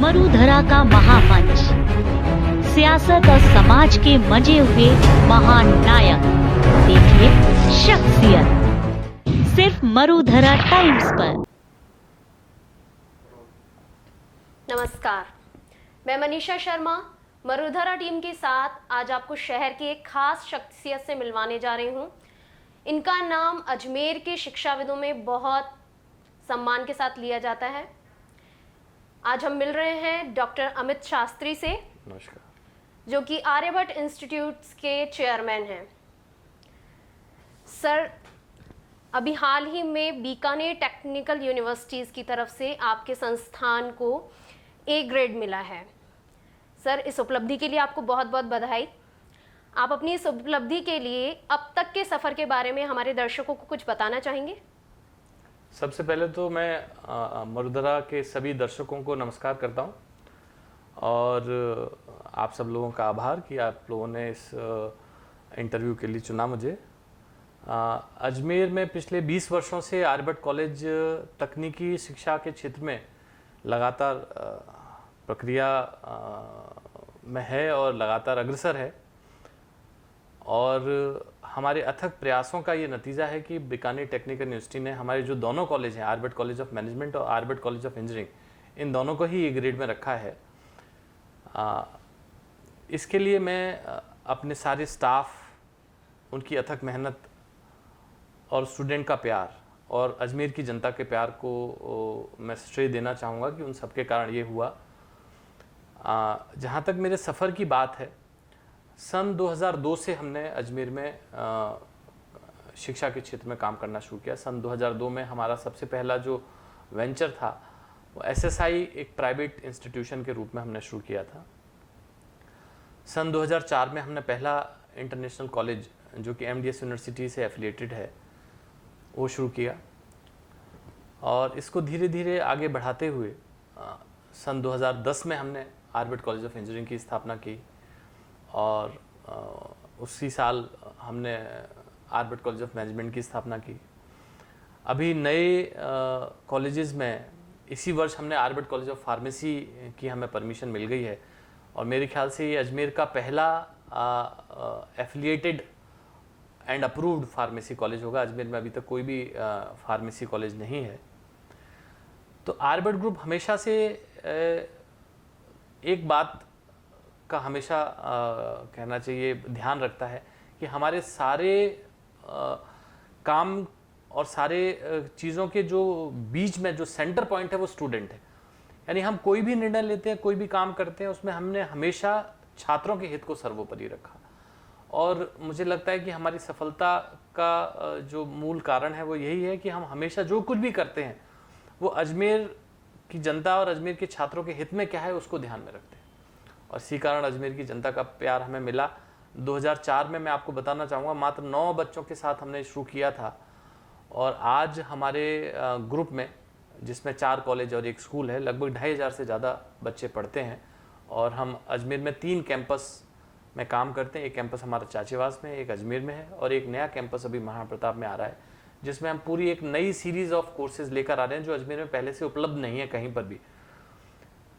मरुधरा का महामंच, सियासत और समाज के मजे हुए महान नायक, देखिए शख्सियत सिर्फ मरुधरा टाइम्स पर। नमस्कार, मैं मनीषा शर्मा मरुधरा टीम के साथ आज आपको शहर की एक खास शख्सियत से मिलवाने जा रही हूँ। इनका नाम अजमेर के शिक्षाविदों में बहुत सम्मान के साथ लिया जाता है। आज हम मिल रहे हैं डॉक्टर अमित शास्त्री से। नमस्कार। जो कि आर्यभट्ट इंस्टीट्यूट्स के चेयरमैन हैं। सर, अभी हाल ही में बीकानेर टेक्निकल यूनिवर्सिटीज़ की तरफ से आपके संस्थान को ए ग्रेड मिला है। सर, इस उपलब्धि के लिए आपको बहुत बहुत बधाई। आप अपनी इस उपलब्धि के लिए अब तक के सफ़र के बारे में हमारे दर्शकों को कुछ बताना चाहेंगे? सबसे पहले तो मैं मरुधरा के सभी दर्शकों को नमस्कार करता हूं और आप सब लोगों का आभार कि आप लोगों ने इस इंटरव्यू के लिए चुना मुझे। अजमेर में पिछले 20 वर्षों से आर्यभट्ट कॉलेज तकनीकी शिक्षा के क्षेत्र में लगातार प्रक्रिया में है और लगातार अग्रसर है और हमारे अथक प्रयासों का ये नतीजा है कि बीकानेर टेक्निकल यूनिवर्सिटी ने हमारे जो दोनों कॉलेज हैं, आर्यभट्ट कॉलेज ऑफ मैनेजमेंट और आर्यभट्ट कॉलेज ऑफ इंजीनियरिंग, इन दोनों को ही ए ग्रेड में रखा है। इसके लिए मैं अपने सारे स्टाफ, उनकी अथक मेहनत और स्टूडेंट का प्यार और अजमेर की जनता के प्यार को मैं श्रेय देना चाहूँगा कि उन सबके कारण ये हुआ। जहाँ तक मेरे सफ़र की बात है, सन 2002 से हमने अजमेर में शिक्षा के क्षेत्र में काम करना शुरू किया। सन 2002 में हमारा सबसे पहला जो वेंचर था वो एसएसआई एक प्राइवेट इंस्टीट्यूशन के रूप में हमने शुरू किया था। सन 2004 में हमने पहला इंटरनेशनल कॉलेज जो कि एमडीएस यूनिवर्सिटी से एफिलिएटेड है वो शुरू किया और इसको धीरे धीरे आगे बढ़ाते हुए सन 2010 में हमने आर्यभट्ट कॉलेज ऑफ इंजीनियरिंग की स्थापना की और उसी साल हमने आर्यभट्ट कॉलेज ऑफ मैनेजमेंट की स्थापना की। अभी नए कॉलेजेस में इसी वर्ष हमने आर्यभट्ट कॉलेज ऑफ फार्मेसी की हमें परमिशन मिल गई है और मेरे ख्याल से ये अजमेर का पहला affiliated and approved pharmacy college होगा। अजमेर में अभी तक कोई भी फार्मेसी कॉलेज नहीं है। तो आर्यभट्ट ग्रुप हमेशा से एक बात का हमेशा कहना चाहिए ध्यान रखता है कि हमारे सारे काम और सारे चीज़ों के जो बीच में जो सेंटर पॉइंट है वो स्टूडेंट है। यानी हम कोई भी निर्णय लेते हैं, कोई भी काम करते हैं, उसमें हमने हमेशा छात्रों के हित को सर्वोपरि रखा और मुझे लगता है कि हमारी सफलता का जो मूल कारण है वो यही है कि हम हमेशा जो कुछ भी करते हैं वो अजमेर की जनता और अजमेर के छात्रों के हित में क्या है उसको ध्यान में रखते हैं और इसी कारण अजमेर की जनता का प्यार हमें मिला। 2004 में मैं आपको बताना चाहूँगा मात्र 9 बच्चों के साथ हमने शुरू किया था और आज हमारे ग्रुप में, जिसमें 4 कॉलेज और 1 स्कूल है, लगभग 2500 से ज़्यादा बच्चे पढ़ते हैं और हम अजमेर में 3 कैंपस में काम करते हैं। एक कैंपस हमारा चाचेवास में, एक अजमेर में है और एक नया कैंपस अभी महाराणा प्रताप में आ रहा है, जिसमें हम पूरी एक नई सीरीज़ ऑफ कोर्सेज लेकर आ रहे हैं जो अजमेर में पहले से उपलब्ध नहीं है कहीं पर भी।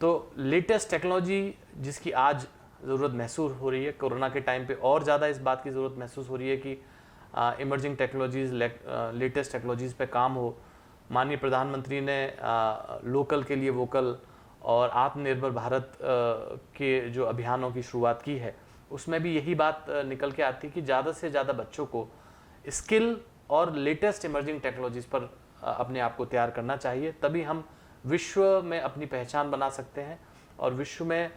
तो लेटेस्ट टेक्नोलॉजी जिसकी आज ज़रूरत महसूस हो रही है, कोरोना के टाइम पे और ज़्यादा इस बात की ज़रूरत महसूस हो रही है कि इमर्जिंग टेक्नोलॉजीज़, लेटेस्ट टेक्नोलॉजीज़ पे काम हो। माननीय प्रधानमंत्री ने लोकल के लिए वोकल और आत्मनिर्भर भारत के जो अभियानों की शुरुआत की है उसमें भी यही बात निकल के आती है कि ज़्यादा से ज़्यादा बच्चों को स्किल और लेटेस्ट इमर्जिंग टेक्नोलॉजीज़ पर अपने आप को तैयार करना चाहिए। तभी हम विश्व में अपनी पहचान बना सकते हैं और विश्व में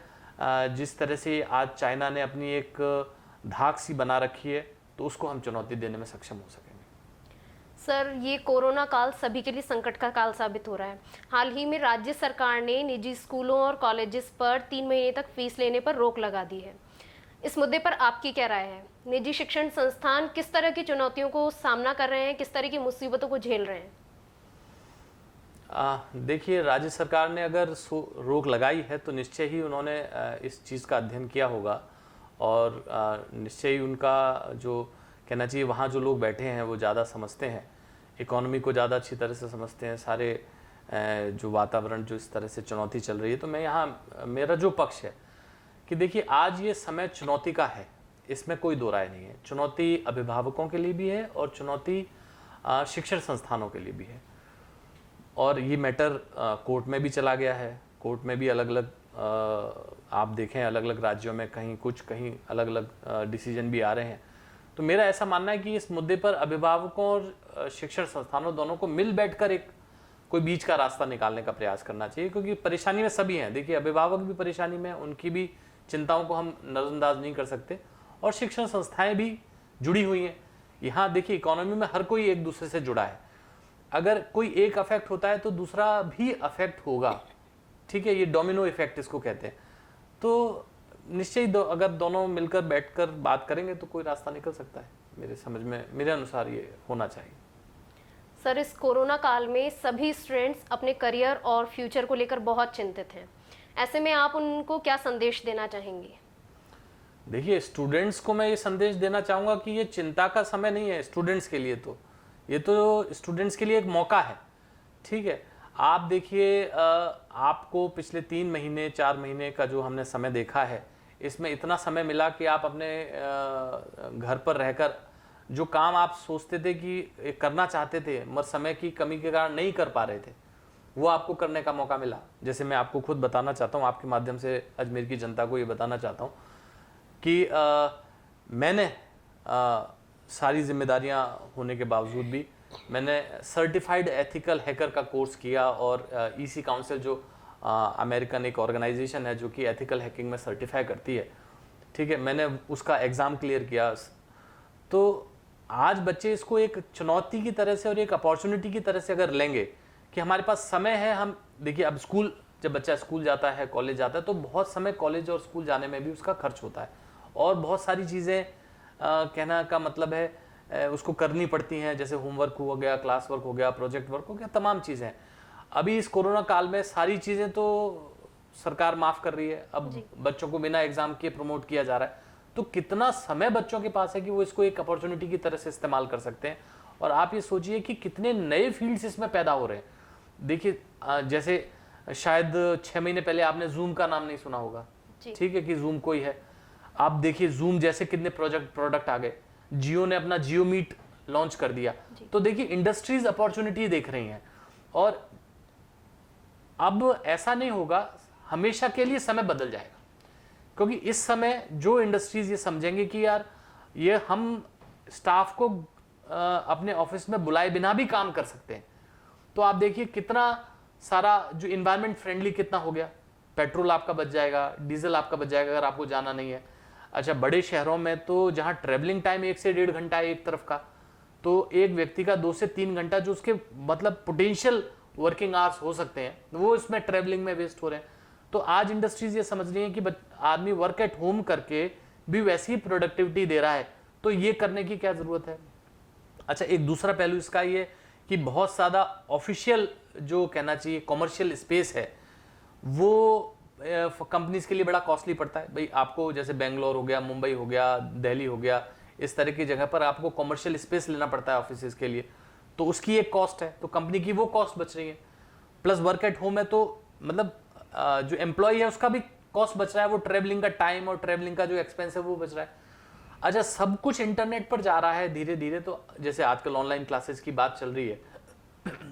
जिस तरह से आज चाइना ने अपनी एक धाक सी बना रखी है तो उसको हम चुनौती देने में सक्षम हो सकेंगे। सर, ये कोरोना काल सभी के लिए संकट का काल साबित हो रहा है। हाल ही में राज्य सरकार ने निजी स्कूलों और कॉलेजेस पर 3 महीने तक फीस लेने पर रोक लगा दी है। इस मुद्दे पर आपकी क्या राय है? निजी शिक्षण संस्थान किस तरह की चुनौतियों को सामना कर रहे हैं, किस तरह की मुसीबतों को झेल रहे हैं? देखिए, राज्य सरकार ने अगर रोक लगाई है तो निश्चय ही उन्होंने इस चीज़ का अध्ययन किया होगा और निश्चय ही उनका जो कहना चाहिए वहाँ जो लोग बैठे हैं वो ज़्यादा समझते हैं, इकोनॉमी को ज़्यादा अच्छी तरह से समझते हैं, सारे जो वातावरण जो इस तरह से चुनौती चल रही है, तो मैं यहाँ मेरा जो पक्ष है कि देखिए आज ये समय चुनौती का है, इसमें कोई दो राय नहीं है। चुनौती अभिभावकों के लिए भी है और चुनौती शिक्षण संस्थानों के लिए भी है। और ये मैटर कोर्ट में भी चला गया है। कोर्ट में भी अलग अलग आप देखें अलग अलग राज्यों में कहीं कुछ कहीं अलग अलग डिसीजन भी आ रहे हैं। तो मेरा ऐसा मानना है कि इस मुद्दे पर अभिभावकों और शिक्षण संस्थानों दोनों को मिल बैठकर एक कोई बीच का रास्ता निकालने का प्रयास करना चाहिए, क्योंकि परेशानी में सभी हैं। देखिए अभिभावक भी परेशानी में, उनकी भी चिंताओं को हम नज़रअंदाज नहीं कर सकते, और शिक्षण संस्थाएं भी जुड़ी हुई हैं। यहाँ देखिए इकोनॉमी में हर कोई एक दूसरे से जुड़ा है। अगर कोई एक अफेक्ट होता है तो दूसरा भी अफेक्ट होगा, ठीक है, ये डोमिनो इफेक्ट इसको कहते हैं। तो निश्चय अगर दोनों मिलकर बैठकर बात करेंगे तो कोई रास्ता निकल सकता है। मेरे समझ में, मेरे अनुसार ये होना चाहिए। सर, इस कोरोना काल में सभी स्टूडेंट्स अपने करियर और फ्यूचर को लेकर बहुत चिंतित हैं। ऐसे में आप उनको क्या संदेश देना चाहेंगे? देखिए स्टूडेंट्स को मैं ये संदेश देना चाहूँगा कि ये चिंता का समय नहीं है स्टूडेंट्स के लिए। तो ये तो स्टूडेंट्स के लिए एक मौका है, ठीक है। आप देखिए आपको पिछले 3 महीने 4 महीने का जो हमने समय देखा है, इसमें इतना समय मिला कि आप अपने घर पर रहकर जो काम आप सोचते थे कि करना चाहते थे मगर समय की कमी के कारण नहीं कर पा रहे थे, वो आपको करने का मौका मिला। जैसे मैं आपको खुद बताना चाहता हूँ, आपके माध्यम से अजमेर की जनता को ये बताना चाहता हूँ कि मैंने सारी जिम्मेदारियां होने के बावजूद भी मैंने सर्टिफाइड एथिकल हैकर का कोर्स किया, और ईसी काउंसिल जो अमेरिकन एक ऑर्गेनाइजेशन है जो कि एथिकल हैकिंग में सर्टिफाई करती है, ठीक है, मैंने उसका एग्ज़ाम क्लियर किया। तो आज बच्चे इसको एक चुनौती की तरह से और एक अपॉर्चुनिटी की तरह से अगर लेंगे कि हमारे पास समय है, हम देखिए अब स्कूल, जब बच्चा स्कूल जाता है, कॉलेज जाता है, तो बहुत समय कॉलेज और स्कूल जाने में भी उसका खर्च होता है, और बहुत सारी चीज़ें कहना का मतलब है उसको करनी पड़ती हैं, जैसे होमवर्क हो गया, क्लास वर्क हो गया, प्रोजेक्ट वर्क हो गया, तमाम चीज़ें। अभी इस कोरोना काल में सारी चीज़ें तो सरकार माफ़ कर रही है, अब बच्चों को बिना एग्ज़ाम के प्रमोट किया जा रहा है। तो कितना समय बच्चों के पास है कि वो इसको एक अपॉर्चुनिटी की तरह से इस्तेमाल कर सकते हैं। और आप ये सोचिए कि कितने नए फील्ड्स इसमें पैदा हो रहे हैं। देखिए जैसे शायद 6 महीने पहले आपने जूम का नाम नहीं सुना होगा, ठीक है, कि जूम कोई है। आप देखिए जूम जैसे कितने प्रोडक्ट आ गए। जियो ने अपना जियो मीट लॉन्च कर दिया। तो देखिए इंडस्ट्रीज अपॉर्चुनिटी देख रही हैं, और अब ऐसा नहीं होगा, हमेशा के लिए समय बदल जाएगा, क्योंकि इस समय जो इंडस्ट्रीज ये समझेंगे कि यार ये हम स्टाफ को अपने ऑफिस में बुलाए बिना भी काम कर सकते हैं। तो आप देखिए कितना सारा जो इन्वायरमेंट फ्रेंडली कितना हो गया। पेट्रोल आपका बच जाएगा, डीजल आपका बच जाएगा अगर आपको जाना नहीं है। अच्छा, बड़े शहरों में तो जहाँ ट्रेवलिंग टाइम 1 से 1.5 घंटा है एक तरफ का, तो एक व्यक्ति का 2 से 3 घंटा जो उसके मतलब पोटेंशियल वर्किंग आवर्स हो सकते हैं, वो इसमें ट्रेवलिंग में वेस्ट हो रहे हैं। तो आज इंडस्ट्रीज ये समझ रही हैं कि आदमी वर्क एट होम करके भी वैसी ही प्रोडक्टिविटी दे रहा है, तो ये करने की क्या जरूरत है। अच्छा, एक दूसरा पहलू इसका ये कि बहुत ज़्यादा ऑफिशियल जो कहना चाहिए कॉमर्शियल स्पेस है, वो कंपनीज के लिए बड़ा कॉस्टली पड़ता है। भाई आपको जैसे बेंगलोर हो गया, मुंबई हो गया, दिल्ली हो गया, इस तरह की जगह पर आपको कॉमर्शियल स्पेस लेना पड़ता है ऑफिस के लिए, तो उसकी एक कॉस्ट है। तो कंपनी की वो कॉस्ट बच रही है, प्लस वर्क एट होम है तो मतलब जो एम्प्लॉय है उसका भी कॉस्ट बच रहा है, वो ट्रेवलिंग का टाइम और ट्रेवलिंग का जो एक्सपेंस है वो बच रहा है। अच्छा, सब कुछ इंटरनेट पर जा रहा है धीरे धीरे। तो जैसे आजकल ऑनलाइन क्लासेस की बात चल रही है,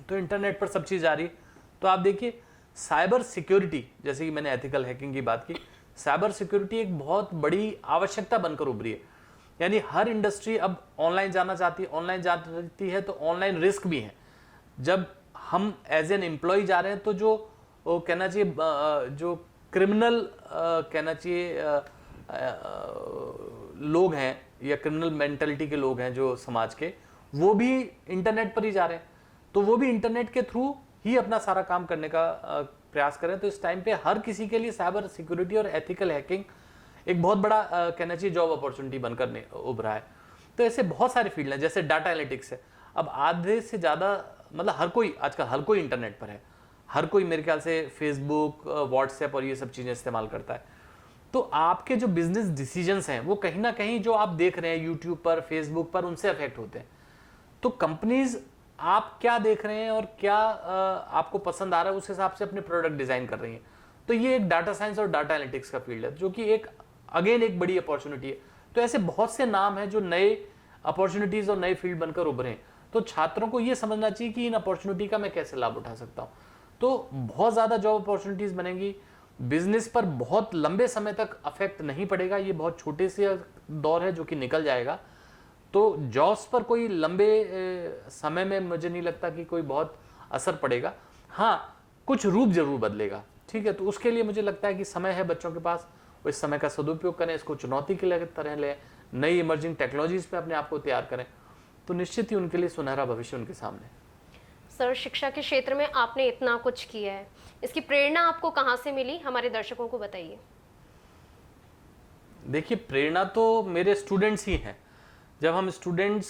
तो इंटरनेट पर सब चीज़ जा रही है। तो आप देखिए साइबर सिक्योरिटी, जैसे कि मैंने एथिकल हैकिंग की बात की, साइबर सिक्योरिटी एक बहुत बड़ी आवश्यकता बनकर उभरी है। यानी हर इंडस्ट्री अब ऑनलाइन जाना चाहती है, तो ऑनलाइन रिस्क भी है। जब हम एज एन एम्प्लॉय जा रहे हैं तो जो कहना चाहिए जो क्रिमिनल कहना चाहिए लोग हैं या क्रिमिनल मेंटालिटी के लोग हैं जो समाज के, वो भी इंटरनेट पर ही जा रहे हैं। तो वो भी इंटरनेट के थ्रू ही अपना सारा काम करने का प्रयास करें। तो इस टाइम पे हर किसी के लिए साइबर सिक्योरिटी और एथिकल हैकिंग एक बहुत बड़ा कहना चाहिए जॉब अपॉर्चुनिटी बनकर उभरा है। तो ऐसे बहुत सारे फील्ड हैं, जैसे डाटा एनालिटिक्स है। अब आधे से ज़्यादा मतलब हर कोई आजकल हर कोई इंटरनेट पर है, हर कोई मेरे ख्याल से फेसबुक, व्हाट्सएप और ये सब चीज़ें इस्तेमाल करता है। तो आपके जो बिजनेस डिसीजंस हैं वो कहीं ना कहीं जो आप देख रहे हैं यूट्यूब पर, फेसबुक पर, उनसे अफेक्ट होते हैं। तो कंपनीज आप क्या देख रहे हैं और क्या आपको पसंद आ रहा है, उस हिसाब से अपने प्रोडक्ट डिजाइन कर रही हैं। तो ये एक डाटा साइंस और डाटा एनालिटिक्स का फील्ड है, जो कि एक अगेन एक बड़ी अपॉर्चुनिटी है। तो ऐसे बहुत से नाम हैं जो नए अपॉर्चुनिटीज और नए फील्ड बनकर उभरे हैं। तो छात्रों को ये समझना चाहिए कि इन अपॉर्चुनिटी का मैं कैसे लाभ उठा सकता हूँ। तो बहुत ज़्यादा जॉब अपॉर्चुनिटीज बनेंगी, बिजनेस पर बहुत लंबे समय तक अफेक्ट नहीं पड़ेगा, ये बहुत छोटे से दौर है जो कि निकल जाएगा। तो जॉब्स पर कोई लंबे समय में मुझे नहीं लगता कि कोई बहुत असर पड़ेगा। हाँ, कुछ रूप जरूर बदलेगा, ठीक है। तो उसके लिए मुझे लगता है कि समय है बच्चों के पास, वो इस समय का सदुपयोग करें, इसको चुनौती के तरह लें, नई इमर्जिंग टेक्नोलॉजीज पे अपने आप को तैयार करें, तो निश्चित ही उनके लिए सुनहरा भविष्य उनके सामने। सर, शिक्षा के क्षेत्र में आपने इतना कुछ किया है, इसकी प्रेरणा आपको कहाँ से मिली, हमारे दर्शकों को बताइए। देखिए, प्रेरणा तो मेरे स्टूडेंट्स ही हैं। जब हम स्टूडेंट्स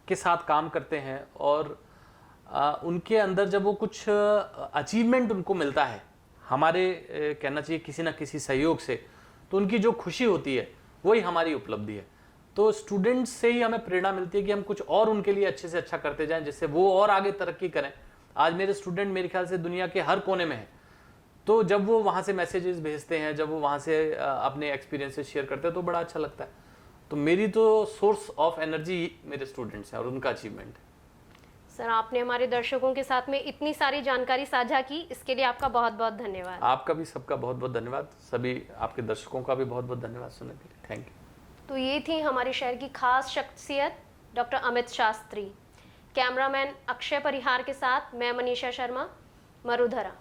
के साथ काम करते हैं और उनके अंदर जब वो कुछ अचीवमेंट उनको मिलता है हमारे कहना चाहिए किसी ना किसी सहयोग से, तो उनकी जो खुशी होती है वही हमारी उपलब्धि है। तो स्टूडेंट्स से ही हमें प्रेरणा मिलती है कि हम कुछ और उनके लिए अच्छे से अच्छा करते जाएं, जिससे वो और आगे तरक्की करें। आज मेरे स्टूडेंट मेरे ख्याल से दुनिया के हर कोने में हैं। तो जब वो वहाँ से मैसेजेस भेजते हैं, जब वो वहाँ से अपने एक्सपीरियंसेस शेयर करते हैं, तो बड़ा अच्छा लगता है। तो मेरी तो सोर्स ऑफ एनर्जी मेरे स्टूडेंट्स हैं और उनका अचीवमेंट है। सर, आपने हमारे दर्शकों के साथ में इतनी सारी जानकारी साझा की, इसके लिए आपका बहुत बहुत धन्यवाद। आपका भी सबका बहुत बहुत धन्यवाद। सभी आपके दर्शकों का भी बहुत बहुत धन्यवाद सुनने के लिए। Thank you. तो ये थी हमारे शहर की खास शख्सियत डॉक्टर अमित शास्त्री। कैमरामैन अक्षय परिहार के साथ मैं मनीषा शर्मा, मरुधरा।